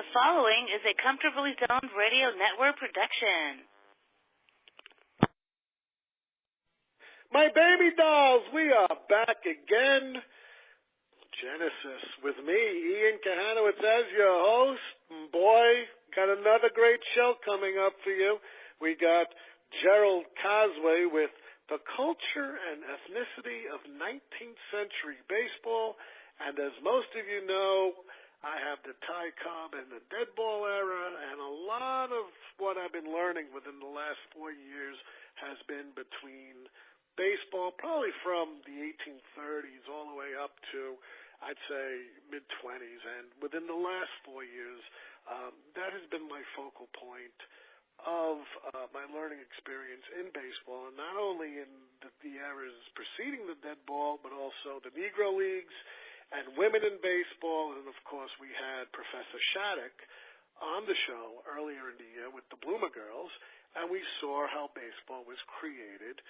The following is a Comfortably Zoned Radio Network production. My baby dolls, we are back again. Genesis with me, Ian Kahanowitz, as your host. Boy, got another great show coming up for you. We got Jerrold Casway with the Culture and Ethnicity of 19th Century Baseball. And as most of you know, I have the Ty Cobb and the dead ball era, and a lot of what I've been learning within the last 4 years has been between baseball, probably from the 1830s all the way up to, I'd say, mid-20s. And within the last 4 years, that has been my focal point of my learning experience in baseball, and not only in the eras preceding the dead ball, but also the Negro Leagues and women in baseball. And, of course, we had Professor Shattuck on the show earlier in the year with the Bloomer Girls, and we saw how baseball was created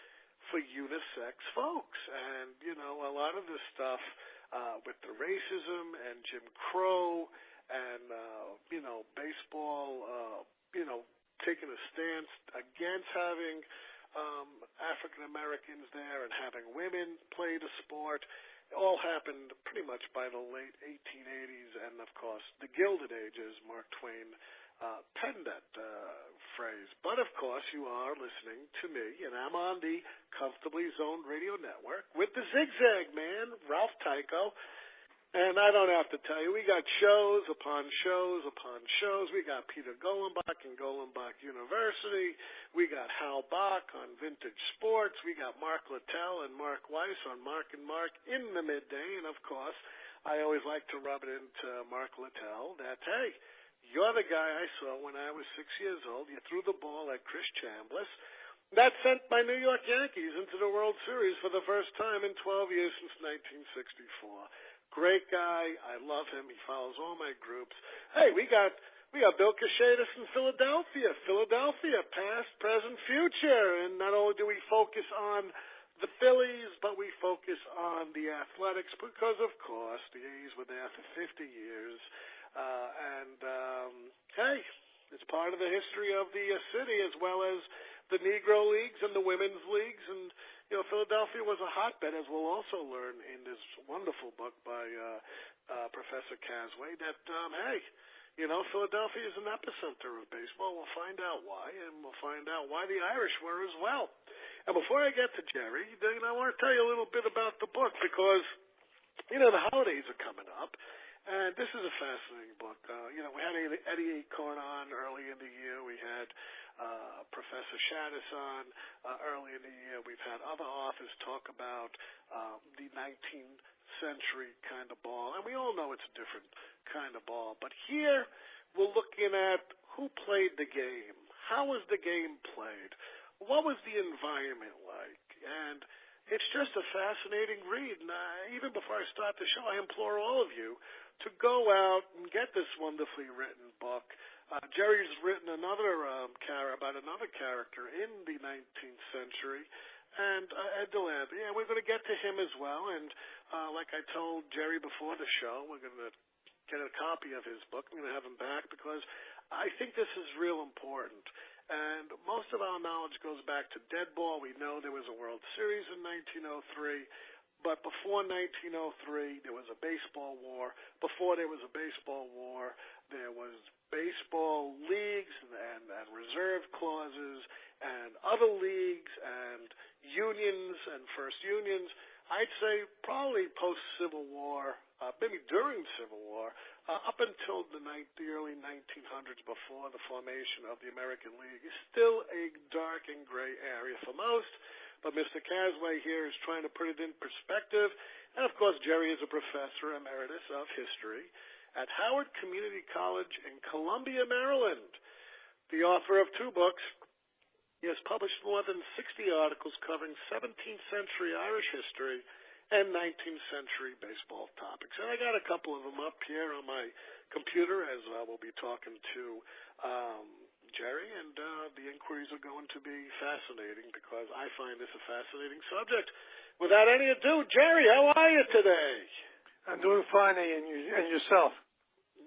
for unisex folks. And, you know, a lot of this stuff with the racism and Jim Crow and, baseball, taking a stance against having African Americans there and having women play the sport. It all happened pretty much by the late 1880s, and, of course, the Gilded Ages. Mark Twain penned that phrase. But, of course, you are listening to me, and I'm on the Comfortably Zoned Radio Network with the Zigzag Man, Ralph Tycho. And I don't have to tell you, we got shows upon shows upon shows. We got Peter Golenbach and Golenbach University. We got Hal Bach on Vintage Sports. We got Mark Littell and Mark Weiss on Mark and Mark in the midday. And, of course, I always like to rub it into Mark Littell that, hey, you're the guy I saw when I was 6 years old. You threw the ball at Chris Chambliss. That sent my New York Yankees into the World Series for the first time in 12 years since 1964. Great guy. I love him. He follows all my groups. Hey, we got Bill Kashadis in Philadelphia. Philadelphia, past, present, future. And not only do we focus on the Phillies, but we focus on the Athletics because, of course, the A's were there for 50 years. Hey, it's part of the history of the city, as well as the Negro Leagues and the Women's Leagues. And, you know, Philadelphia was a hotbed, as we'll also learn in this wonderful book by Professor Casway, that, Philadelphia is an epicenter of baseball. We'll find out why, and we'll find out why the Irish were as well. And before I get to Jerry, I want to tell you a little bit about the book because, the holidays are coming up. And this is a fascinating book. We had Eddie Acorn on early in the year. We had Professor Shattuck on early in the year. We've had other authors talk about the 19th century kind of ball. And we all know it's a different kind of ball. But here we're looking at who played the game. How was the game played? What was the environment like? And it's just a fascinating read. And even before I start the show, I implore all of you to go out and get this wonderfully written book. Jerry's written another about another character in the 19th century, and Ed DeLandre. Yeah, we're going to get to him as well. And like I told Jerry before the show, we're going to get a copy of his book. I'm going to have him back because I think this is real important. And most of our knowledge goes back to dead ball. We know there was a World Series in 1903. But before 1903, there was a baseball war. Before there was a baseball war, there was baseball leagues and reserve clauses and other leagues and unions and first unions. I'd say probably post-Civil War, maybe during Civil War, up until the early 1900s, before the formation of the American League, is still a dark and gray area for most. But Mr. Casway here is trying to put it in perspective. And, of course, Jerry is a professor emeritus of history at Howard Community College in Columbia, Maryland. The author of 2 books. He has published more than 60 articles covering 17th century Irish history and 19th century baseball topics. And I got a couple of them up here on my computer as we'll be talking to Jerry, and the inquiries are going to be fascinating because I find this a fascinating subject. Without any ado, Jerry, how are you today? I'm doing fine, and yourself?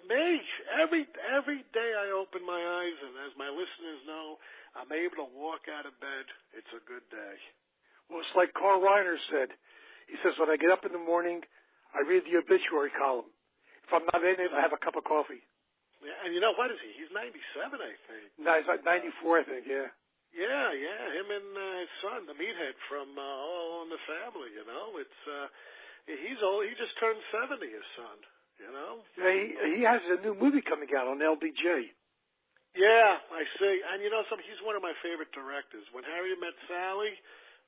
Me? every day I open my eyes, and as my listeners know, I'm able to walk out of bed. It's a good day. Well, it's like Carl Reiner said. He says, when I get up in the morning, I read the obituary column. If I'm not in it, I have a cup of coffee. Yeah, and you know, what is he? He's 97, I think. No, he's like 94, I think, yeah. Yeah, him and his son, the meathead from All in the Family, you know. He's old. He just turned 70, his son, you know. Yeah, he has a new movie coming out on LBJ. Yeah, I see. And you know, he's one of my favorite directors. When Harry Met Sally,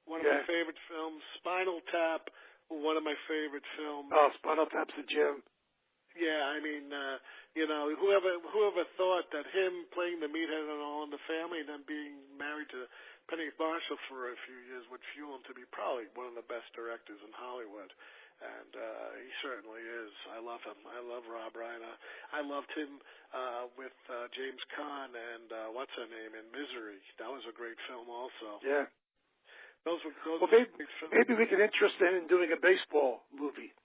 one of my favorite films. Spinal Tap, one of my favorite films. Oh, Spinal Tap's a gem. Yeah, I mean, you know, whoever thought that him playing the meathead on All in the Family and then being married to Penny Marshall for a few years would fuel him to be probably one of the best directors in Hollywood. And he certainly is. I love him. I love Rob Reiner. I loved him with James Caan and what's her name in Misery. That was a great film also. Yeah. Those well, maybe we could interest him in doing a baseball movie.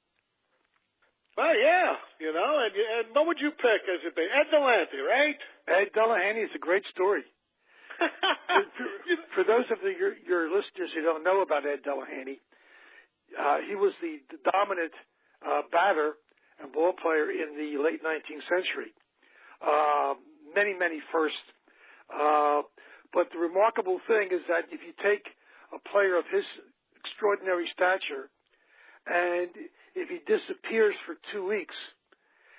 Well, yeah, you know, and what would you pick as it be? Ed Delahanty, right? Ed Delahanty is a great story. for those of your listeners who don't know about Ed Delahanty, he was the dominant batter and ball player in the late 19th century. Many firsts. But the remarkable thing is that if you take a player of his extraordinary stature and if he disappears for 2 weeks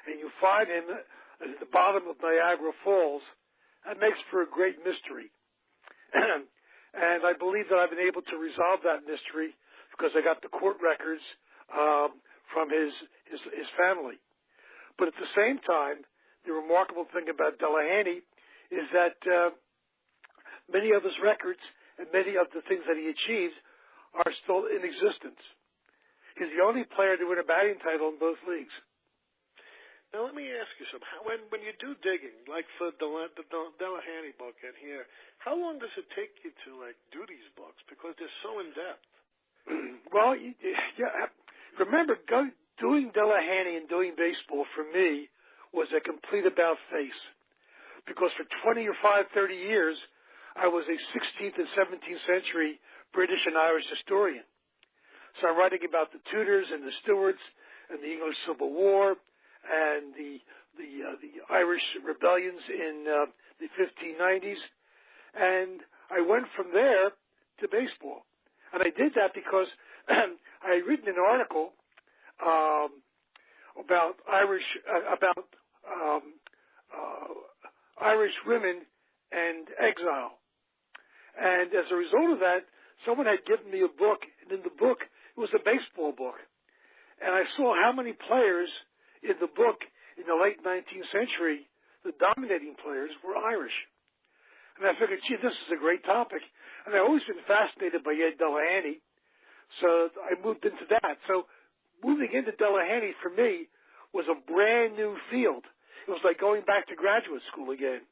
and you find him at the bottom of Niagara Falls, that makes for a great mystery. And I believe that I've been able to resolve that mystery because I got the court records from his family. But at the same time, the remarkable thing about Delahanty is that many of his records and many of the things that he achieved are still in existence. He's the only player to win a batting title in both leagues. Now, let me ask you something. When you do digging, like for the Delahanty book in here, how long does it take you to, like, do these books? Because they're so in-depth. Well, remember, doing Delahanty and doing baseball, for me, was a complete about-face. Because for 30 years, I was a 16th and 17th century British and Irish historian. So I'm writing about the Tudors and the Stuarts and the English Civil War and the Irish rebellions in the 1590s. And I went from there to baseball. And I did that because I had written an article about Irish women and exile. And as a result of that, someone had given me a book, and in the book, it was a baseball book. And I saw how many players in the book in the late 19th century, the dominating players, were Irish. And I figured, gee, this is a great topic. And I've always been fascinated by Ed Delahanty, so I moved into that. So moving into Delahanty for me was a brand new field. It was like going back to graduate school again.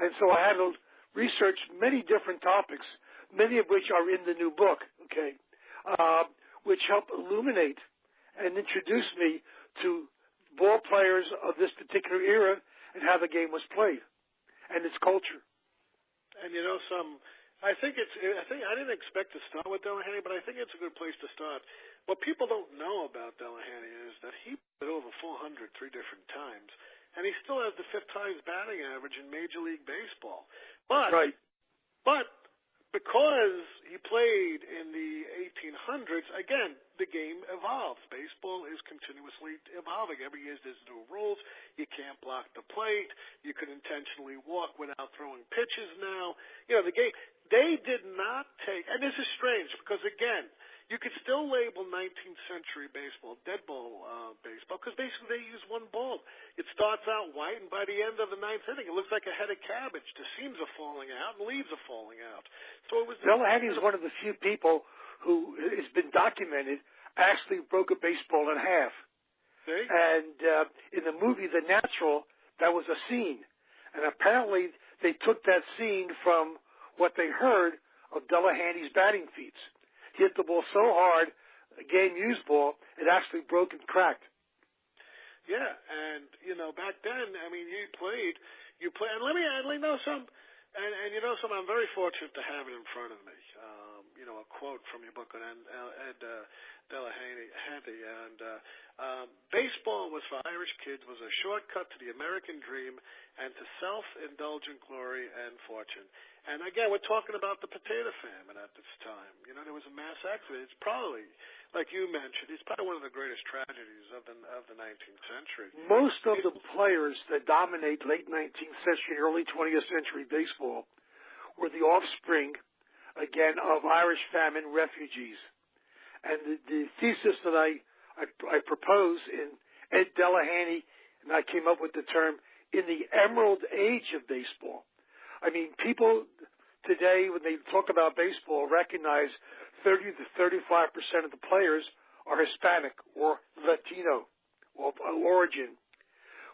And so I had to research many different topics, many of which are in the new book, okay, which help illuminate and introduce me to ball players of this particular era and how the game was played and its culture. And you know, I didn't expect to start with Delahanty, but I think it's a good place to start. What people don't know about Delahanty is that he played over 400 three different times, and he still has the fifth highest batting average in Major League Baseball. But because he played in the 1800s, again, the game evolves. Baseball is continuously evolving. Every year there's new rules. You can't block the plate. You can intentionally walk without throwing pitches now. You know, the game, they did not take, and this is strange because, again, you could still label 19th century baseball dead ball baseball because basically they use one ball. It starts out white, and by the end of the ninth inning, it looks like a head of cabbage. The seams are falling out, and leaves are falling out. So it was. Delahanty is one of the few people who has been documented actually broke a baseball in half. See? And in the movie The Natural, that was a scene, and apparently they took that scene from what they heard of Delahanty's batting feats. Hit the ball so hard, a game-used ball, it actually broke and cracked. Yeah, and back then, I mean, you played, and let me know some, and I'm very fortunate to have it in front of me. A quote from your book on Ed Delahanty, and baseball was for Irish kids was a shortcut to the American dream and to self-indulgent glory and fortune. And again, we're talking about the potato famine at this time. There was a mass exodus. It's probably, like you mentioned, it's probably one of the greatest tragedies of the 19th century. Most of the players that dominate late 19th century, early 20th century baseball were the offspring, again, of Irish famine refugees. And the thesis that I propose in Ed Delahanty, and I came up with the term, in the emerald age of baseball. I mean, people today, when they talk about baseball, recognize 30 to 35% of the players are Hispanic or Latino or origin.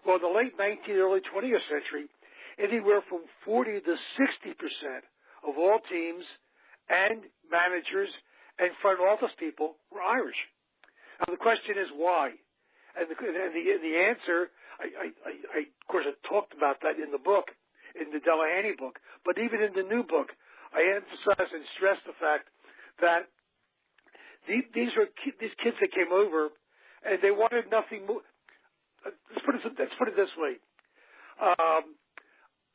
Well, in the late 19th, early 20th century, anywhere from 40 to 60% of all teams and managers and front office people were Irish. Now, the question is why? And the answer, I of course, I talked about that in the book, in the Delahanty book, but even in the new book, I emphasize and stress the fact that these kids that came over, and they wanted nothing more. Let's put it this way.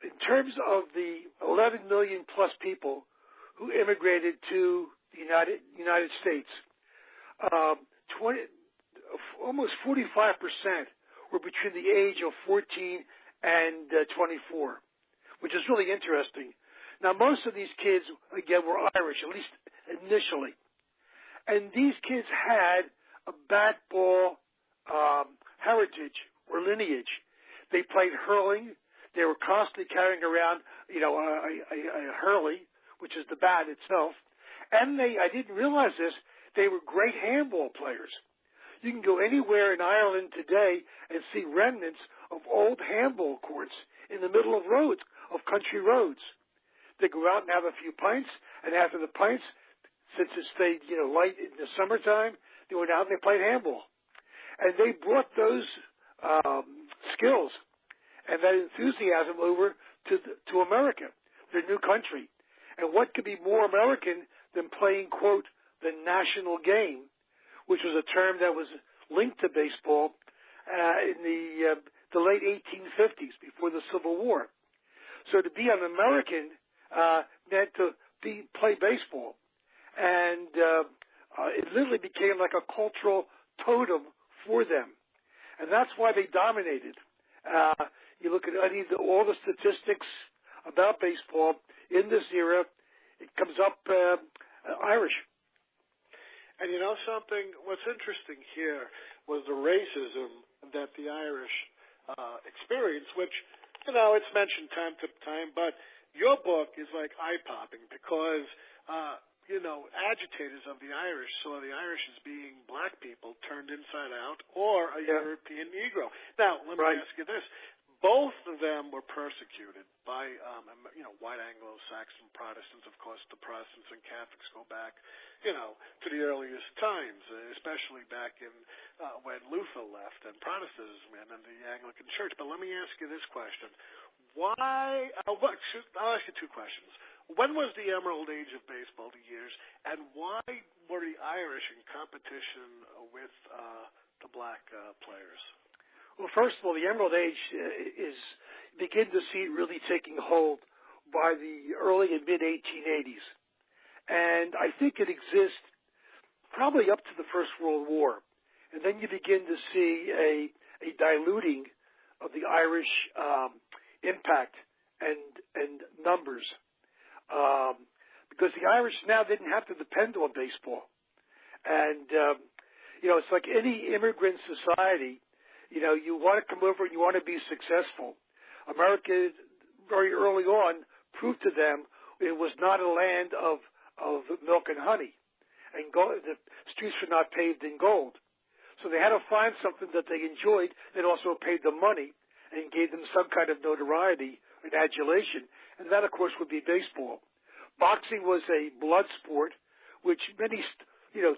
In terms of the 11 million plus people who immigrated to the United States, almost 45% were between the age of 14 and 24, which is really interesting. Now, most of these kids, again, were Irish, at least initially. And these kids had a bat ball heritage or lineage. They played hurling. They were constantly carrying around, a hurley, which is the bat itself. And I didn't realize this, they were great handball players. You can go anywhere in Ireland today and see remnants of old handball courts in the middle of roads, of country roads. They go out and have a few pints, and after the pints, since it stayed, light in the summertime, they went out and they played handball. And they brought those skills and that enthusiasm over to America, their new country. And what could be more American than playing, quote, the national game, which was a term that was linked to baseball in the late 1850s, before the Civil War. So to be an American meant to play baseball. And it literally became like a cultural totem for them. And that's why they dominated. You look at all the statistics about baseball in this era, it comes up Irish. And something, what's interesting here was the racism that the Irish experienced, which, it's mentioned time to time, but your book is like eye-popping because, agitators of the Irish saw the Irish as being black people turned inside out or a European Negro. Now, let me ask you this. Both of them were persecuted by, white Anglo-Saxon Protestants. Of course, the Protestants and Catholics go back, to the earliest times, especially back in when Luther left and Protestantism and the Anglican Church. But let me ask you this question. Why? I'll ask you two questions. When was the Emerald Age of baseball, the years, and why were the Irish in competition with the black players? Well, first of all, the Emerald Age begin to see it really taking hold by the early and mid-1880s. And I think it exists probably up to the First World War. And then you begin to see a diluting of the Irish impact and numbers. Because the Irish now didn't have to depend on baseball. And, it's like any immigrant society. You want to come over and you want to be successful. America, very early on, proved to them it was not a land of milk and honey. And the streets were not paved in gold. So they had to find something that they enjoyed that also paid them money and gave them some kind of notoriety and adulation. And that, of course, would be baseball. Boxing was a blood sport, which many,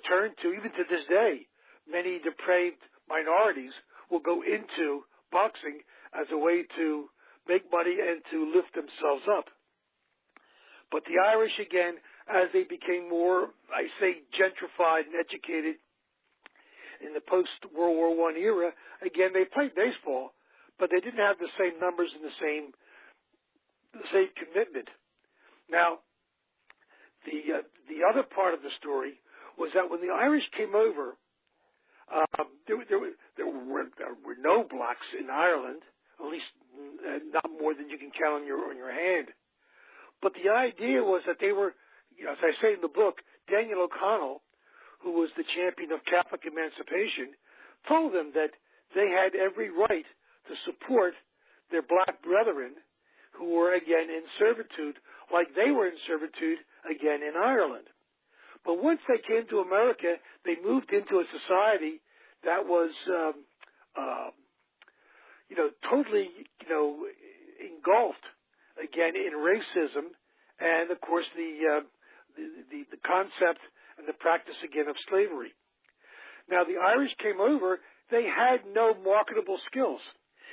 turned to, even to this day. Many depraved minorities will go into boxing as a way to make money and to lift themselves up. But the Irish, again, as they became more, I say, gentrified and educated in the post-World War I era, again, they played baseball, but they didn't have the same numbers and the same commitment. Now, the other part of the story was that when the Irish came over, there were no blacks in Ireland, at least not more than you can count on your hand. But the idea was that they were, as I say in the book, Daniel O'Connell, who was the champion of Catholic emancipation, told them that they had every right to support their black brethren who were, again, in servitude, like they were in servitude, again, in Ireland. But once they came to America, they moved into a society that was, totally, engulfed, again, in racism and, of course, the concept and the practice, again, of slavery. Now, the Irish came over. They had no marketable skills.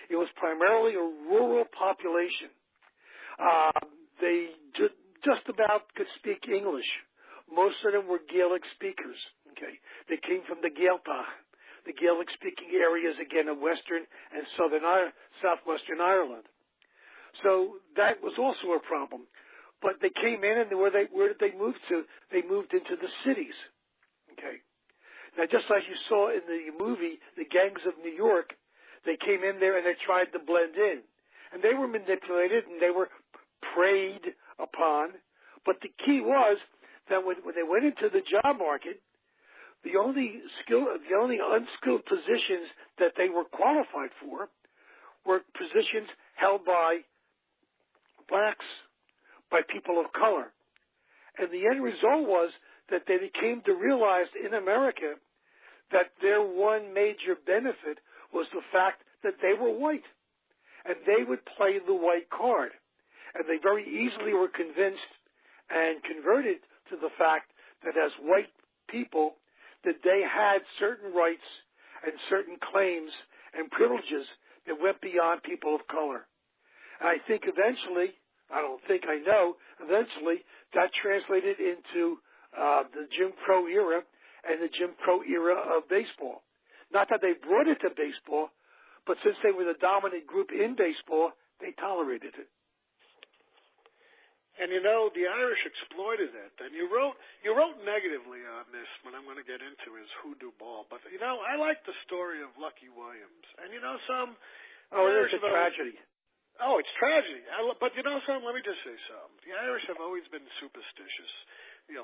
It was primarily a rural population. They just about could speak English. Most of them were Gaelic speakers. Okay, they came from the Gaeltach, the Gaelic-speaking areas, again, of western and southwestern Ireland. So that was also a problem. But they came in, and where did they move to? They moved into the cities. Okay. Now, just like you saw in the movie, The Gangs of New York, they came in there and they tried to blend in. And they were manipulated and they were preyed upon. But the key was that when they went into the job market, the only unskilled positions that they were qualified for were positions held by blacks, by people of color. And the end result was that they came to realize in America that their one major benefit was the fact that they were white. And they would play the white card. And they very easily were convinced and converted to the fact that as white people, that they had certain rights and certain claims and privileges that went beyond people of color. And I think eventually, I know, eventually that translated into the Jim Crow era and the Jim Crow era of baseball. Not that they brought it to baseball, but since they were the dominant group in baseball, they tolerated it. And the Irish exploited it. And you wrote negatively on this, what I'm going to get into is hoodoo ball. But I like the story of Lucky Williams. And some. Oh, it is a tragedy. Oh, it's tragedy. But something. Let me just say something. The Irish have always been superstitious.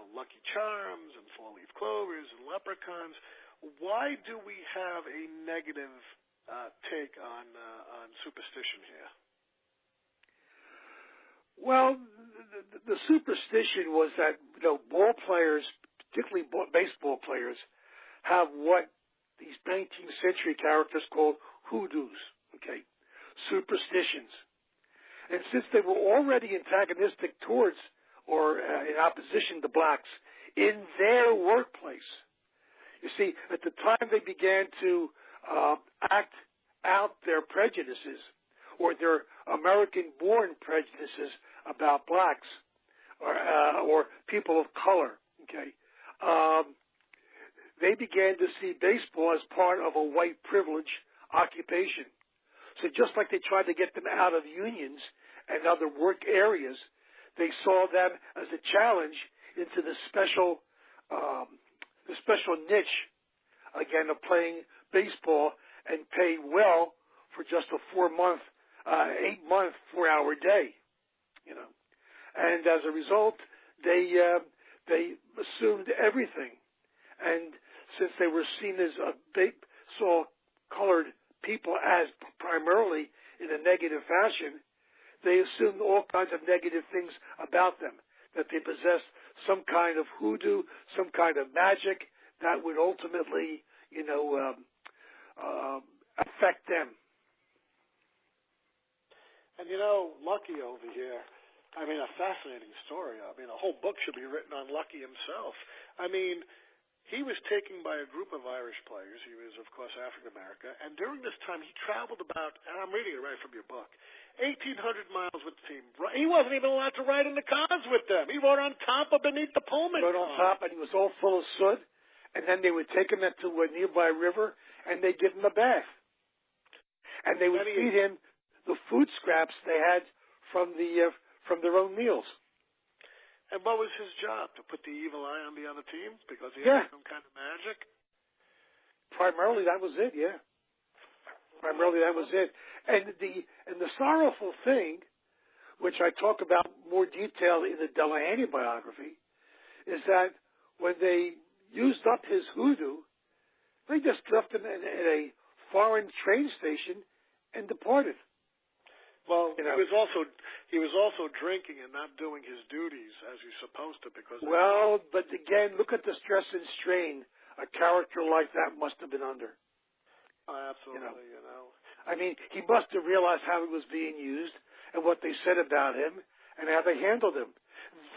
Lucky Charms and four-leaf clovers and leprechauns. Why do we have a negative take on superstition here? Well, the superstition was that ball players, particularly baseball players, have what these 19th century characters called hoodoos. Okay, superstitions. And since they were already antagonistic towards or in opposition to blacks in their workplace, you see, at the time they began to act out their prejudices or their American-born prejudices about blacks or people of color, okay, they began to see baseball as part of a white privilege occupation. So just like they tried to get them out of unions and other work areas, they saw them as a challenge into the special niche, again, of playing baseball and pay well for just a 8-month, 4-hour day, And as a result, they assumed everything. And since they were seen as they saw colored people as primarily in a negative fashion, they assumed all kinds of negative things about them, that they possessed some kind of hoodoo, some kind of magic that would ultimately, affect them. And Lucky over here, a fascinating story. A whole book should be written on Lucky himself. he was taken by a group of Irish players. He was, of course, African American. And during this time, he traveled about, and I'm reading it right from your book, 1,800 miles with the team. He wasn't even allowed to ride in the cars with them. He rode on top or beneath the Pullman. He rode on top, and he was all full of soot. And then they would take him to a nearby river, and they'd give him a bath. And they would feed him the food scraps they had from their own meals. And what was his job? To put the evil eye on the other team because he had some kind of magic? Primarily, that was it. Yeah. Primarily, that was it. And the sorrowful thing, which I talk about more detail in the Delahanty biography, is that when they used up his hoodoo, they just left him in a foreign train station and departed. Well, he was also drinking and not doing his duties as he's supposed to because. Well, but again, look at the stress and strain a character like that must have been under. Oh, absolutely, I mean, he must have realized how he was being used and what they said about him and how they handled him.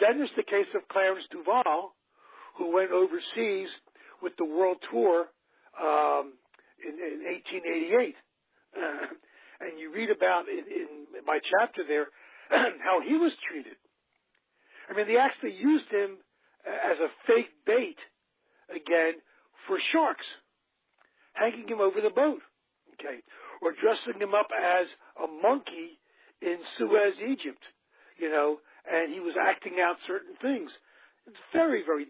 Then there's the case of Clarence Duval, who went overseas with the World Tour in 1888. And you read about in my chapter there how he was treated. I mean, they actually used him as a fake bait, again, for sharks, hanging him over the boat, okay, or dressing him up as a monkey in Suez, Egypt, and he was acting out certain things. It's very, very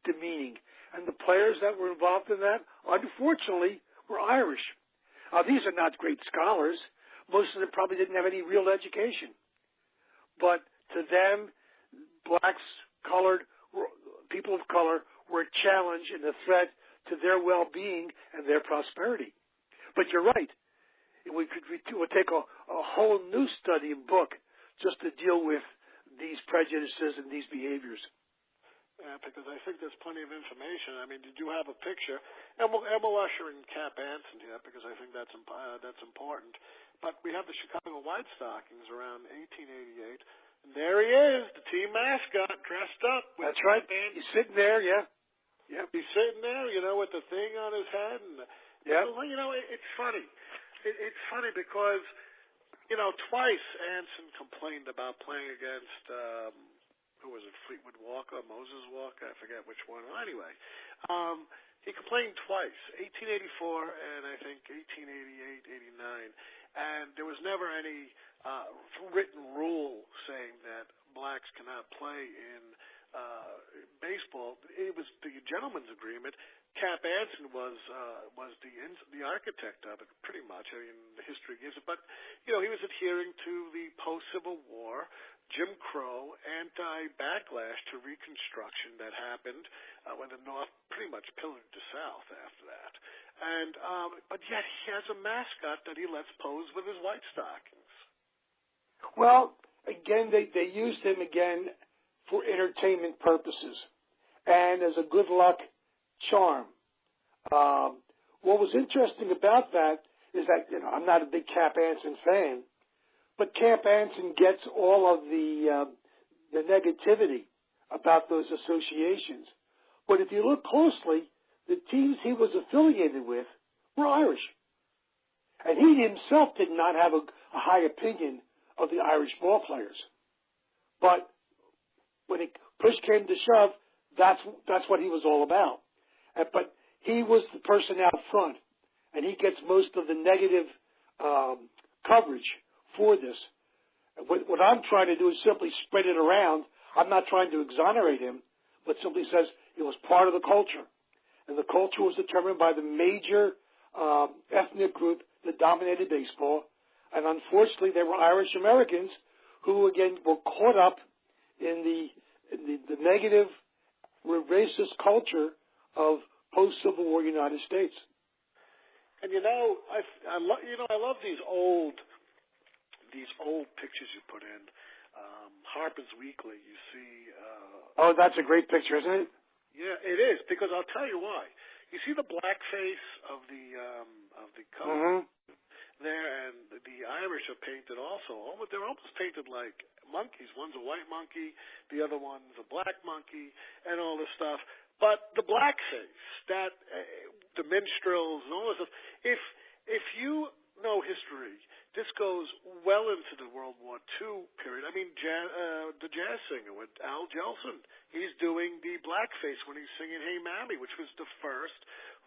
demeaning. And the players that were involved in that, unfortunately, were Irish. These are not great scholars. Most of them probably didn't have any real education. But to them, blacks, people of color were a challenge and a threat to their well-being and their prosperity. But you're right. It would take a whole new study and book just to deal with these prejudices and these behaviors. Yeah, because I think there's plenty of information. I mean, did you have a picture? And we'll usher in Cap Anson here because I think that's important. But we have the Chicago White Stockings around 1888. And there he is, the team mascot, dressed up. That's right. He's sitting there, yeah. He's sitting there, with the thing on his head. And it's funny. It's funny because, twice Anson complained about playing against who was it, Fleetwood Walker, Moses Walker, I forget which one. Well, anyway, he complained twice, 1884 and I think 1888, 89. And there was never any written rule saying that blacks cannot play in baseball. It was the gentleman's agreement. Cap Anson was the architect of it, pretty much. I mean, the history gives it. But, he was adhering to the post-Civil War Jim Crow anti-backlash to Reconstruction that happened when the North pretty much pillared the South after that. And but yet he has a mascot that he lets pose with his White Stockings. Well, again, they used him again for entertainment purposes and as a good luck charm. What was interesting about that is that I'm not a big Cap Anson fan, but Cap Anson gets all of the negativity about those associations. But if you look closely, the teams he was affiliated with were Irish. And he himself did not have a high opinion of the Irish ball players. But when push came to shove, that's what he was all about. But he was the person out front, and he gets most of the negative coverage for this. What I'm trying to do is simply spread it around. I'm not trying to exonerate him, but simply says it was part of the culture. And the culture was determined by the major ethnic group that dominated baseball. And unfortunately, they were Irish Americans who, again, were caught up in the negative racist culture of post-Civil War United States. And I love these old pictures you put in. Harper's Weekly, you see. Oh, that's a great picture, isn't it? Yeah, it is, because I'll tell you why. You see the blackface of the cover there, and the Irish are painted also. They're almost painted like monkeys. One's a white monkey, the other one's a black monkey, and all this stuff. But the blackface, that the minstrels and all this stuff, if you know history, this goes well into the World War II period. I mean, the jazz singer with Al Jolson, he's doing the blackface when he's singing Hey Mammy, which was the first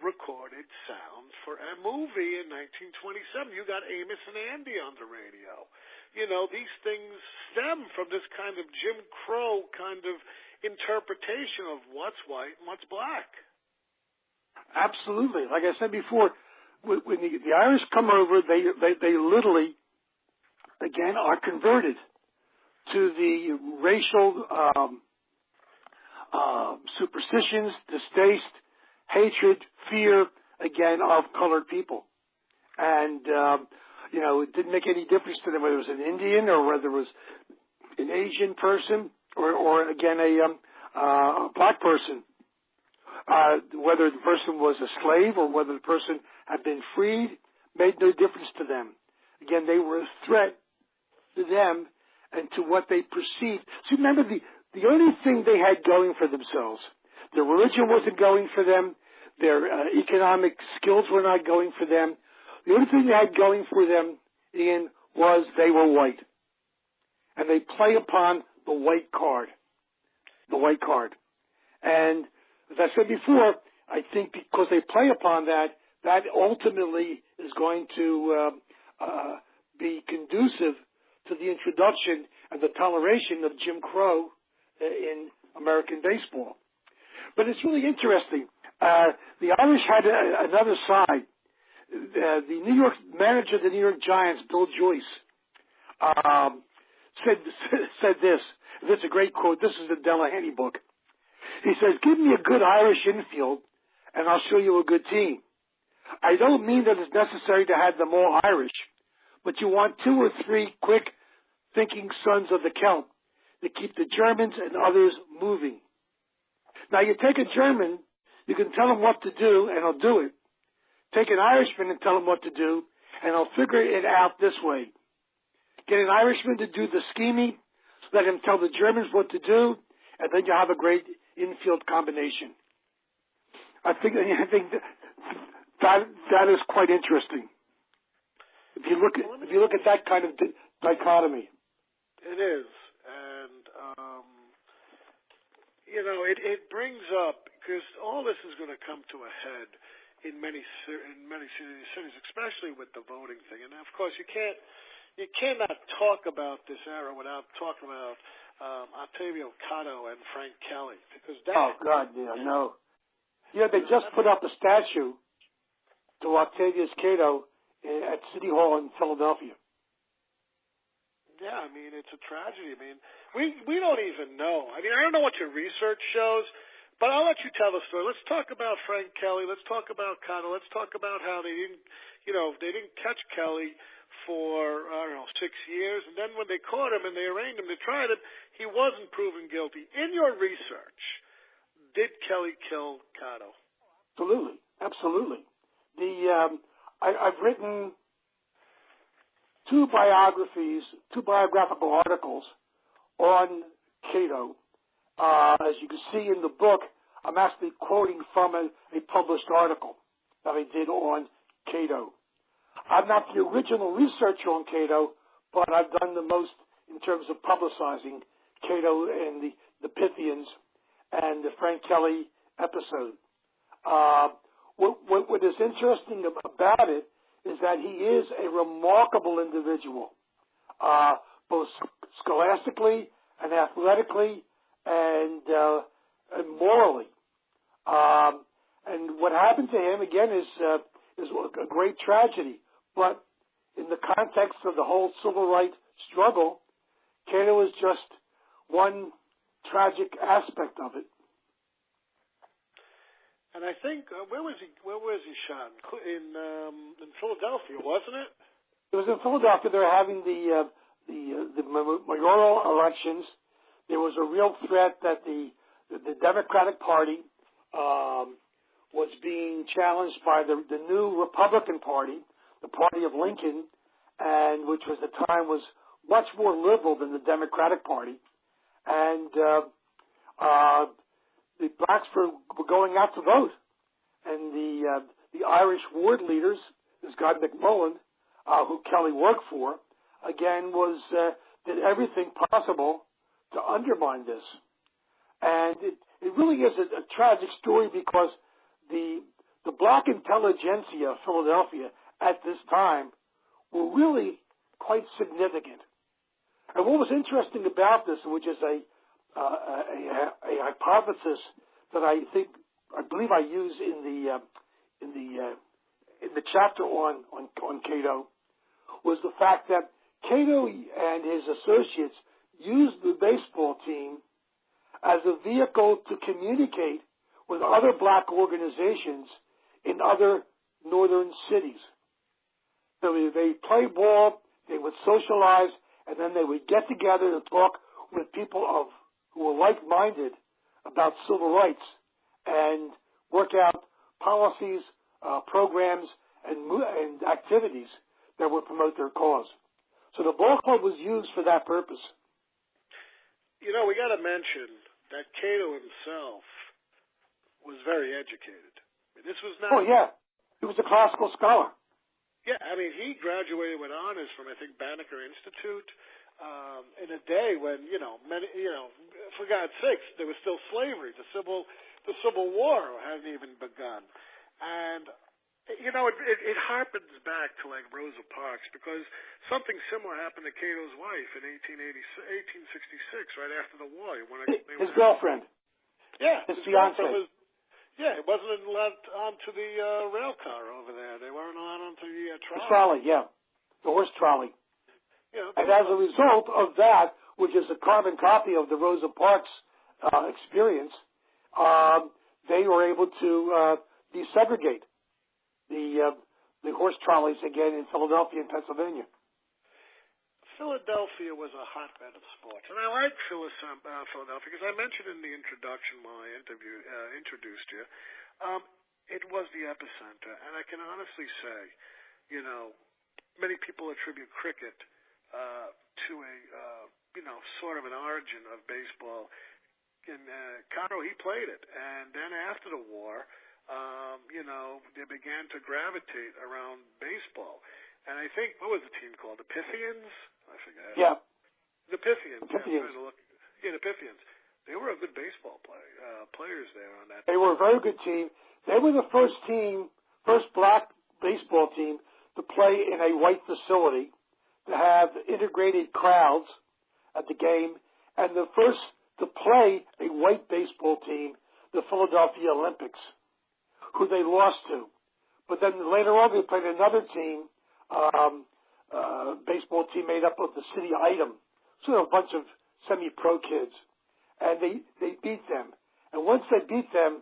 recorded sound for a movie in 1927. You got Amos and Andy on the radio. You know, these things stem from this kind of Jim Crow kind of interpretation of what's white and what's black. Absolutely. Like I said before, when the Irish come over, they literally, again, are converted to the racial superstitions, distaste, hatred, fear, again, of colored people. And, it didn't make any difference to them whether it was an Indian or whether it was an Asian person or again, a black person. Whether the person was a slave or whether the person had been freed made no difference to them. Again, they were a threat to them and to what they perceived. So remember, the only thing they had going for themselves, their religion wasn't going for them, their economic skills were not going for them. The only thing they had going for them, Ian, was they were white. And they play upon the white card. The white card. And as I said before, I think because they play upon that, that ultimately is going to be conducive to the introduction and the toleration of Jim Crow in American baseball. But it's really interesting. The Irish had another side. The New York manager of the New York Giants, Bill Joyce, said this. This is a great quote. This is the Delahanty book. He says, "Give me a good Irish infield, and I'll show you a good team. I don't mean that it's necessary to have them all Irish, but you want 2 or 3 quick-thinking sons of the Celt to keep the Germans and others moving. Now, you take a German, you can tell him what to do, and he'll do it. Take an Irishman and tell him what to do, and he'll figure it out this way. Get an Irishman to do the scheming, let him tell the Germans what to do, and then you have a great infield combination." I think that is quite interesting. If you look at that kind of dichotomy, it is, and it brings up, because all this is going to come to a head in many cities, especially with the voting thing. And of course, you cannot talk about this era without talking about Octavio Catto and Frank Kelly, because that. Oh God, yeah, no. Yeah, they just put up a statue to Octavius Catto at City Hall in Philadelphia. Yeah, I mean, it's a tragedy. I mean, we don't even know. I mean, I don't know what your research shows, but I'll let you tell the story. Let's talk about Frank Kelly. Let's talk about Catto. Let's talk about how they didn't catch Kelly for, 6 years. And then when they caught him and they arraigned him, they tried him, he wasn't proven guilty. In your research, did Kelly kill Catto? Absolutely. I've written 2 biographical articles on Catto. As you can see in the book, I'm actually quoting from a published article that I did on Catto. I'm not the original researcher on Catto, but I've done the most in terms of publicizing Catto and the Pythians and the Frank Kelly episode. What is interesting about it is that he is a remarkable individual, both scholastically and athletically and morally. And what happened to him, again, is a great tragedy. But in the context of the whole civil rights struggle, Catto is just one tragic aspect of it. And I think where was he shot? In Philadelphia, wasn't it? It was in Philadelphia. They were having the mayoral elections. There was a real threat that the Democratic Party was being challenged by the new Republican Party, the party of Lincoln, and which was at the time was much more liberal than the Democratic Party. And the blacks were going out to vote, and the Irish ward leaders, this guy McMullen, who Kelly worked for, again did everything possible to undermine this. And it really is a tragic story because the black intelligentsia of Philadelphia at this time were really quite significant. And what was interesting about this, which is a hypothesis that I believe I use in the chapter on Cato, was the fact that Cato and his associates used the baseball team as a vehicle to communicate with other black organizations in other northern cities. So they play ball, they would socialize, and then they would get together to talk with people who were like-minded about civil rights and work out policies, programs, and activities that would promote their cause. So the ball club was used for that purpose. You know, we got to mention that Cato himself was very educated. This was not. Oh yeah, he was a classical scholar. Yeah, I mean, he graduated with honors from, I think, Banneker Institute in a day when, for God's sakes, there was still slavery. The Civil War hadn't even begun. And, it harkens back to, like, Rosa Parks, because something similar happened to Cato's wife in 1866, right after the war. His girlfriend. Yeah. His fiancée. Yeah, it wasn't allowed onto the rail car over there. They weren't allowed onto the trolley. The trolley, yeah. The horse trolley. Yeah, and as a result of that, which is a carbon copy of the Rosa Parks experience, they were able to desegregate the horse trolleys again in Philadelphia and Pennsylvania. Philadelphia was a hotbed of sports, and I like Philadelphia because I mentioned in the introduction when I introduced you, it was the epicenter, and I can honestly say, many people attribute cricket to a sort of an origin of baseball. In Cato, he played it, and then after the war, they began to gravitate around baseball. And I think, what was the team called? The Pythians? I forget. Yeah. The Pythians. The Pythians. The Pythians. They were a good baseball players there on that team. They were a very good team. They were the first black baseball team to play in a white facility, to have integrated crowds at the game, and the first to play a white baseball team, the Philadelphia Olympics, who they lost to. But then later on they played another team, baseball team made up of the city item, so a bunch of semi-pro kids, and they beat them. And once they beat them,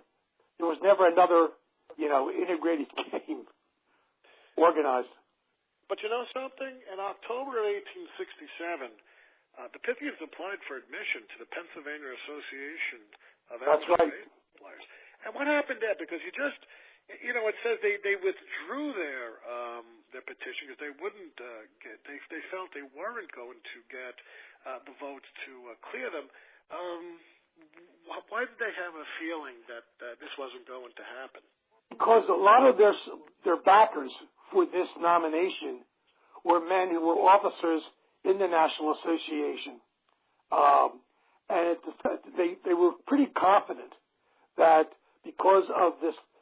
there was never another, integrated game organized. But you know something? In October of 1867, the Pythians applied for admission to the Pennsylvania Association of Amateur Baseball Players. And what happened there? Because it says they withdrew their petition because they wouldn't they felt they weren't going to get the votes to clear them. Why did they have a feeling that this wasn't going to happen? Because a lot of their backers for this nomination were men who were officers in the National Association, and they were pretty confident that because of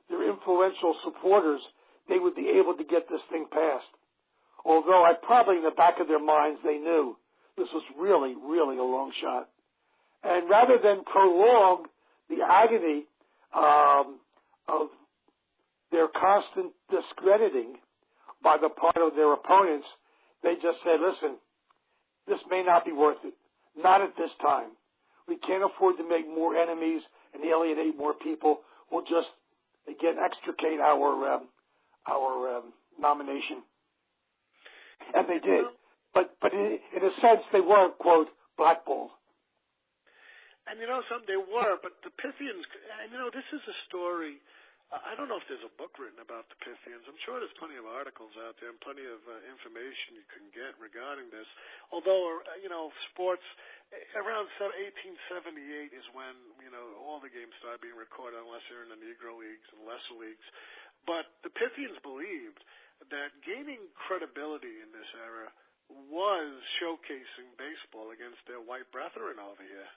their influential supporters, they would be able to get this thing passed. Although probably in the back of their minds they knew this was really, really a long shot. And rather than prolong the agony of their constant discrediting by the part of their opponents, they just said, listen, this may not be worth it. Not at this time. We can't afford to make more enemies and alienate more people. We'll just, again, extricate our nomination. And they did. But in a sense, they were, quote, blackballed. And they were, but the Pythians, this is a story. I don't know if there's a book written about the Pythians. I'm sure there's plenty of articles out there and plenty of information you can get regarding this. Although, sports around 1878 is when, all the games started being recorded, unless they're in the Negro Leagues and lesser leagues. But the Pythians believed that gaining credibility in this era was showcasing baseball against their white brethren over here.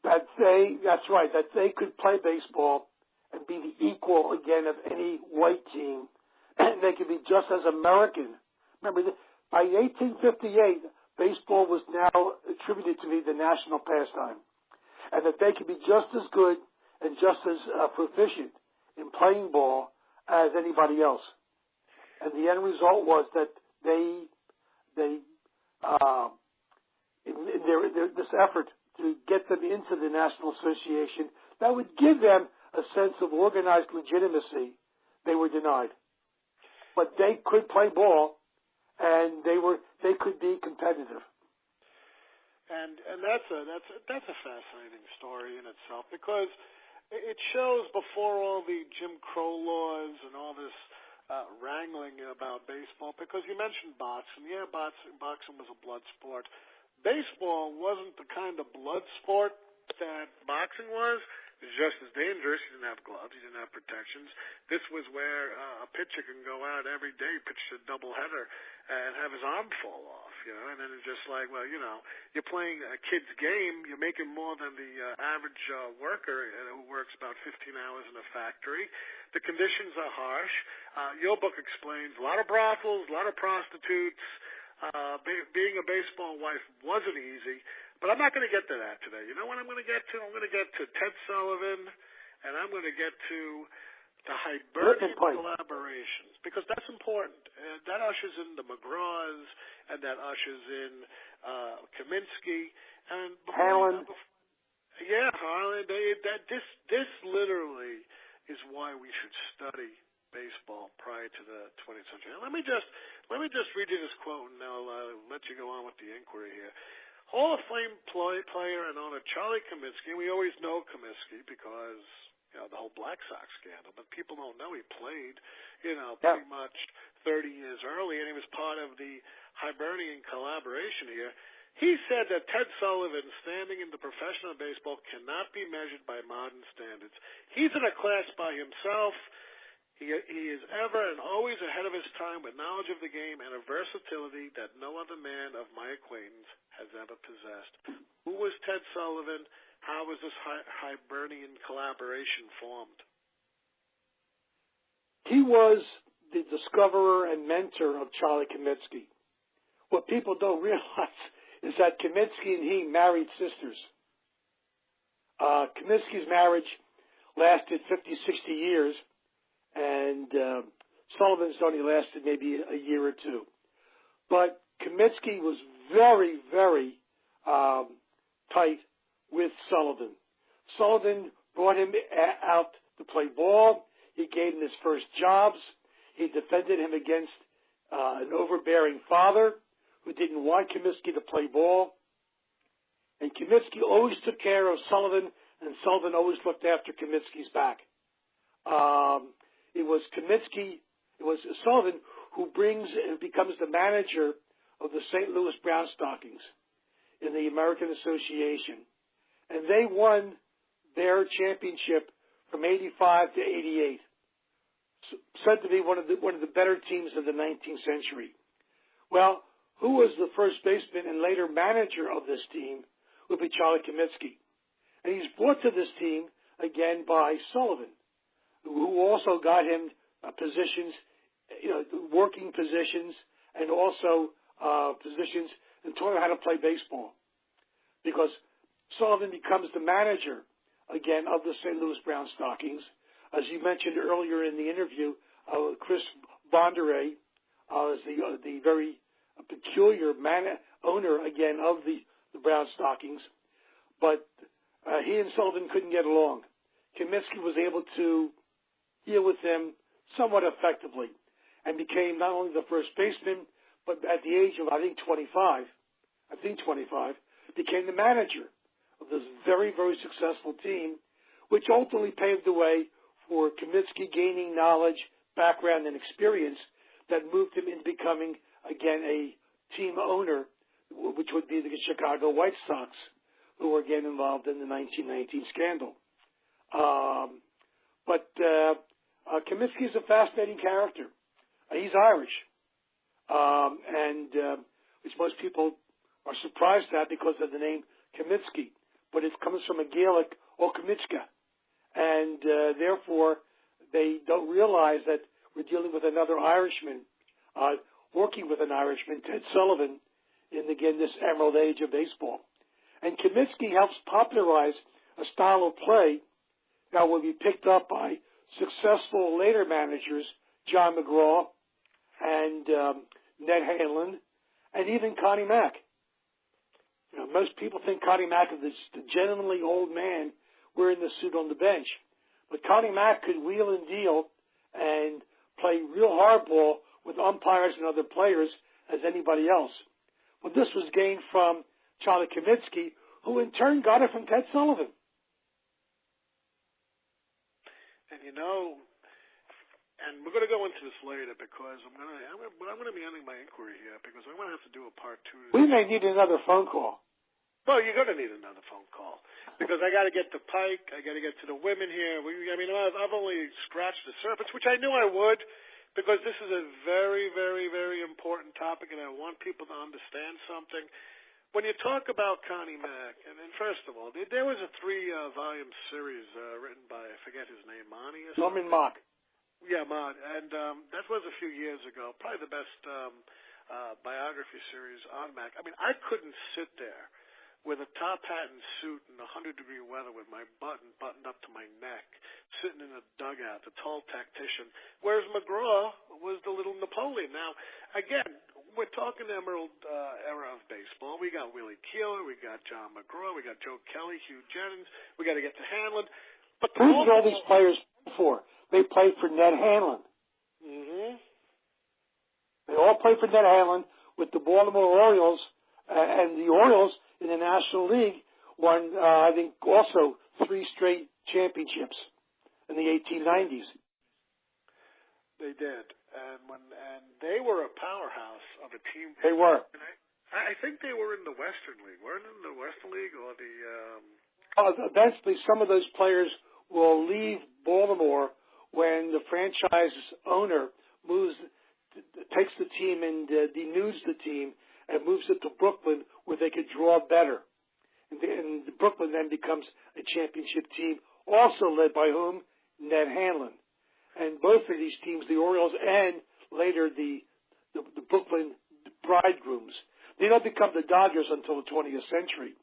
That's right, that they could play baseball and be the equal again of any white team, and they could be just as American. Remember, by 1858, baseball was now attributed to be the national pastime, and that they could be just as good and just as proficient in playing ball as anybody else. And the end result was that they in this effort to get them into the National Association, that would give them a sense of organized legitimacy, they were denied. But they could play ball, and they could be competitive. And that's a fascinating story in itself, because it shows before all the Jim Crow laws and all this wrangling about baseball, because you mentioned boxing. Yeah, boxing was a blood sport. Baseball wasn't the kind of blood sport that boxing was. It was just as dangerous. You didn't have gloves. You didn't have protections. This was where a pitcher can go out every day, pitch a doubleheader, and have his arm fall off, and then it's just like, well, you're playing a kid's game. You're making more than the average worker who works about 15 hours in a factory. The conditions are harsh. Your book explains a lot of brothels, a lot of prostitutes. Being a baseball wife wasn't easy, but I'm not going to get to that today. You know what I'm going to get to? I'm going to get to Ted Sullivan, and I'm going to get to the Hibernian collaborations, because that's important. That ushers in the McGraws, and that ushers in Kaminsky, and Harlan. Harlan. This literally is why we should study baseball prior to the 20th century. And let me just read you this quote, and I'll let you go on with the inquiry here. Hall of Fame player and owner Charlie Kaminsky, and we always know Kaminsky because the whole Black Sox scandal, but people don't know he played, pretty much 30 years early, and he was part of the Hibernian collaboration here. He said that Ted Sullivan's standing in the professional baseball cannot be measured by modern standards. He's in a class by himself. He is ever and always ahead of his time with knowledge of the game and a versatility that no other man of my acquaintance has ever possessed. Who was Ted Sullivan? How was this Hibernian collaboration formed? He was the discoverer and mentor of Charlie Kaminsky. What people don't realize is that Kaminsky and he married sisters. Kaminsky's marriage lasted 50, 60 years, and Sullivan's only lasted maybe a year or two. But Kaminsky was very, very tight with Sullivan. Sullivan brought him out to play ball. He gave him his first jobs. He defended him against an overbearing father who didn't want Kaminsky to play ball. And Kaminsky always took care of Sullivan, and Sullivan always looked after Kaminsky's back. It was Sullivan who becomes the manager of the St. Louis Brown Stockings in the American Association. And they won their championship from 85 to 88. Said to be one of the better teams of the 19th century. Well, who was the first baseman and later manager of this team would be Charlie Kaminsky. And he's brought to this team again by Sullivan, who also got him positions, working positions, and also positions and taught him how to play baseball. Because Sullivan becomes the manager again of the St. Louis Brown Stockings. As you mentioned earlier in the interview, Chris Bondere is the very peculiar owner again of the Brown Stockings. But he and Sullivan couldn't get along. Kaminsky was able to deal with him somewhat effectively and became not only the first baseman, but at the age of, I think 25, became the manager of this very, very successful team, which ultimately paved the way for Kaminsky gaining knowledge, background, and experience that moved him into becoming, again, a team owner which would be the Chicago White Sox, who were again involved in the 1919 scandal. But Comiskey is a fascinating character. He's Irish, which most people are surprised at because of the name Comiskey, but it comes from a Gaelic Okomitska, and therefore they don't realize that we're dealing with another Irishman, working with an Irishman, Ted Sullivan, in, again, this emerald age of baseball. And Comiskey helps popularize a style of play that will be picked up by successful later managers, John McGraw and Ned Hanlon, and even Connie Mack. You know, most people think Connie Mack is the gentlemanly old man wearing the suit on the bench. But Connie Mack could wheel and deal and play real hardball with umpires and other players as anybody else. Well, this was gained from Charlie Comiskey, who in turn got it from Ted Sullivan. And you know, and we're going to go into this later because I'm going to be ending my inquiry here because I'm going to have to do a part 2. We may need another phone call. Well, you're going to need another phone call because I got to get to Pike. I got to get to the women here. I've only scratched the surface, which I knew I would, because this is a very, very, very important topic, and I want people to understand something. When you talk about Connie Mack, and first of all, there was a 3-volume series written by, I forget his name, Monty or something? Norman Mock. Yeah, Mon. And that was a few years ago, probably the best biography series on Mack. I mean, I couldn't sit there with a top hat and suit in 100-degree weather with my buttoned up to my neck, sitting in a dugout, the tall tactician, whereas McGraw was the little Napoleon. Now, again, we're talking Emerald era of baseball. We got Willie Keeler, we got John McGraw, we got Joe Kelly, Hugh Jennings, we got to get to Hanlon. But who did all these players play for? They played for Ned Hanlon. Mm-hmm. They all played for Ned Hanlon with the Baltimore Orioles, and the Orioles in the National League won, I think, also 3 straight championships in the 1890s. They did, and they were a powerhouse of a team. They were. And I think they were in the Western League. Weren't in the Western League or the? Eventually, some of those players will leave Baltimore when the franchise owner takes the team and denudes the team and moves it to Brooklyn where they could draw better. And Brooklyn then becomes a championship team, also led by whom? Ned Hanlon. And both of these teams, the Orioles and later the Brooklyn Bridegrooms, they don't become the Dodgers until the 20th century.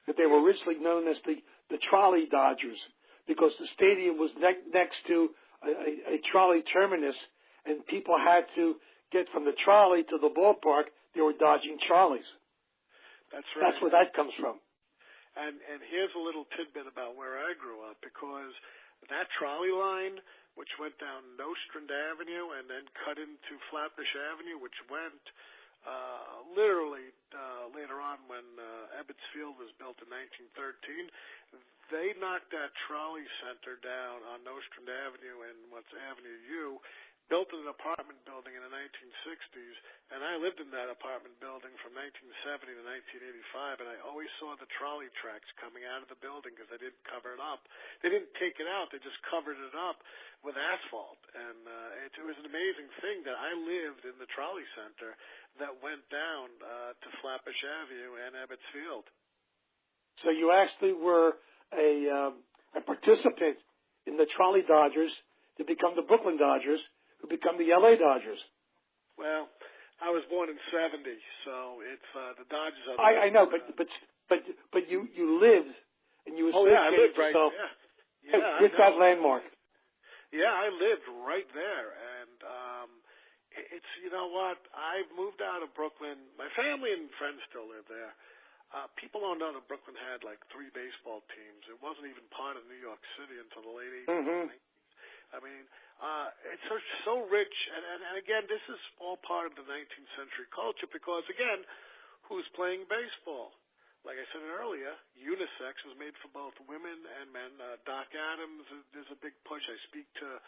But they were originally known as the Trolley Dodgers because the stadium was next to a trolley terminus, and people had to get from the trolley to the ballpark. They were dodging trolleys. That's right. That's where that comes from. And here's a little tidbit about where I grew up, because that trolley line, which went down Nostrand Avenue and then cut into Flatbush Avenue, which went literally later on when Ebbets Field was built in 1913, they knocked that trolley center down on Nostrand Avenue and what's Avenue U, built an apartment building in the 1960s, and I lived in that apartment building from 1970 to 1985, and I always saw the trolley tracks coming out of the building because they didn't cover it up. They didn't take it out. They just covered it up with asphalt, and it was an amazing thing that I lived in the trolley center that went down to Flatbush Avenue and Ebbets Field. So you actually were a participant in the Trolley Dodgers to become the Brooklyn Dodgers, who become the L.A. Dodgers. Well, I was born in '70, so it's the Dodgers. I know, but you lived and you I lived right yourself there. with that landmark. Yeah, I lived right there, and it's, you know what? I've moved out of Brooklyn. My family and friends still live there. People don't know that Brooklyn had like 3 baseball teams. It wasn't even part of New York City until the late 80s. Mm-hmm. I mean, it's so rich, and again, this is all part of the 19th century culture because, again, who's playing baseball? Like I said earlier, unisex was made for both women and men. Doc Adams, there's a big push. I speak to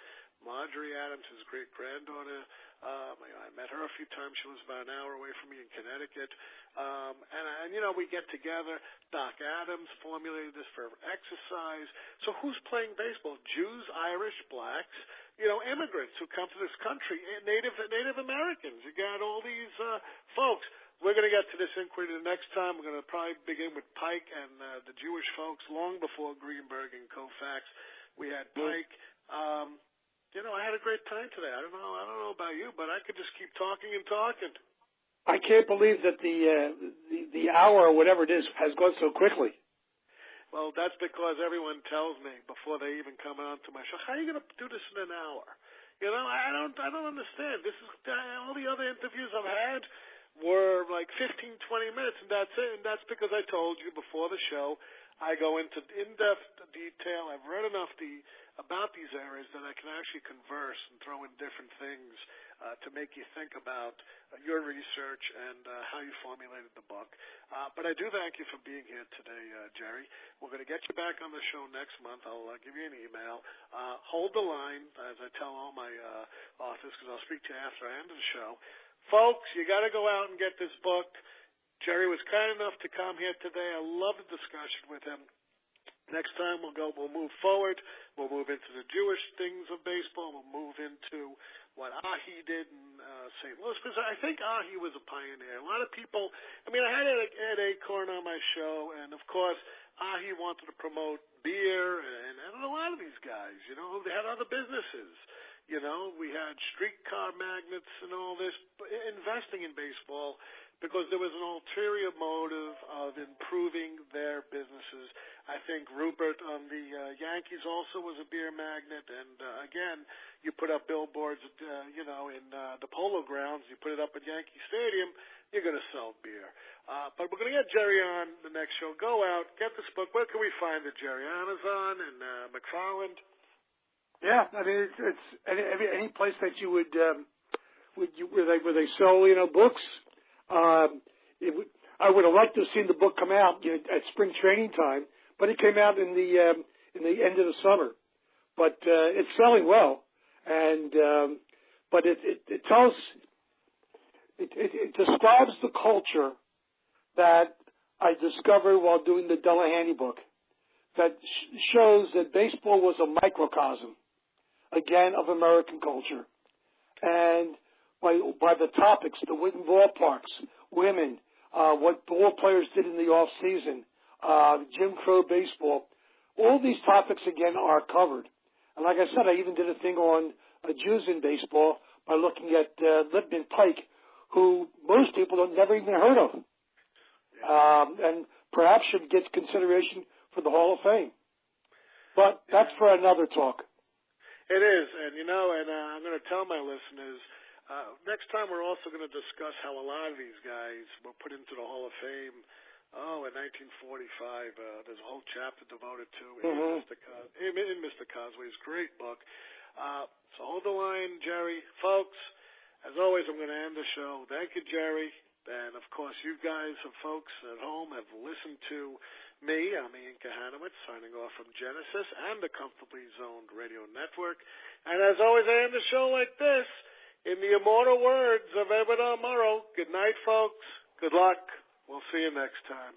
Marjorie Adams, his great-granddaughter. I met her a few times. She lives about an hour away from me in Connecticut. And we get together. Doc Adams formulated this for exercise. So who's playing baseball? Jews, Irish, blacks, immigrants who come to this country, Native Americans. You got all these folks. We're going to get to this inquiry the next time. We're going to probably begin with Pike and the Jewish folks long before Greenberg and Koufax. We had Pike. I had a great time today. I don't know about you, but I could just keep talking and talking. I can't believe that the hour or whatever it is has gone so quickly. Well, that's because everyone tells me before they even come on to my show, how are you going to do this in an hour? I don't understand. This is all the other interviews I've had were like 15, 20 minutes, and that's it. And that's because I told you before the show, I go into in-depth detail. I've read enough about these areas that I can actually converse and throw in different things to make you think about your research and how you formulated the book. But I do thank you for being here today, Jerry. We're going to get you back on the show next month. I'll give you an email. Hold the line, as I tell all my authors, because I'll speak to you after I end the show. Folks, you got to go out and get this book. Jerry was kind enough to come here today. I love the discussion with him. Next time we'll move forward. We'll move into the Jewish things of baseball. We'll move into what Ahi did in St. Louis, because I think Ahi was a pioneer. A lot of people, I had Ed Acorn on my show, and of course, Ahi wanted to promote beer, and a lot of these guys, they had other businesses. We had streetcar magnets and all this, investing in baseball because there was an ulterior motive of improving their businesses. I think Rupert on the Yankees also was a beer magnet, and again, you put up billboards, in the Polo Grounds, you put it up at Yankee Stadium, you're going to sell beer. But we're going to get Jerry on the next show. Go out, get this book. Where can we find it, Jerry? Amazon and McFarland? Yeah, it's any place that you would where they sell books. I would have liked to have seen the book come out at spring training time, but it came out in the end of the summer. But it's selling well, and but it describes the culture that I discovered while doing the Delahanty book. That shows that baseball was a microcosm, again, of American culture. And by the topics, the wooden ballparks, women, what ball players did in the off season, Jim Crow baseball, all these topics, again, are covered. And like I said, I even did a thing on Jews in baseball by looking at Lipman Pike, who most people have never even heard of. And perhaps should get consideration for the Hall of Fame. But that's for another talk. It is, and I'm going to tell my listeners, next time we're also going to discuss how a lot of these guys were put into the Hall of Fame. In 1945, there's a whole chapter devoted to in Mr. Casway's great book. So hold the line, Jerry. Folks, as always, I'm going to end the show. Thank you, Jerry. And, of course, you guys, folks at home, have listened to me. I'm Ian Kahanowitz, signing off from Genesis and the Comfortably Zoned Radio Network. And as always, I end the show like this, in the immortal words of Edward R. Murrow. Good night, folks. Good luck. We'll see you next time.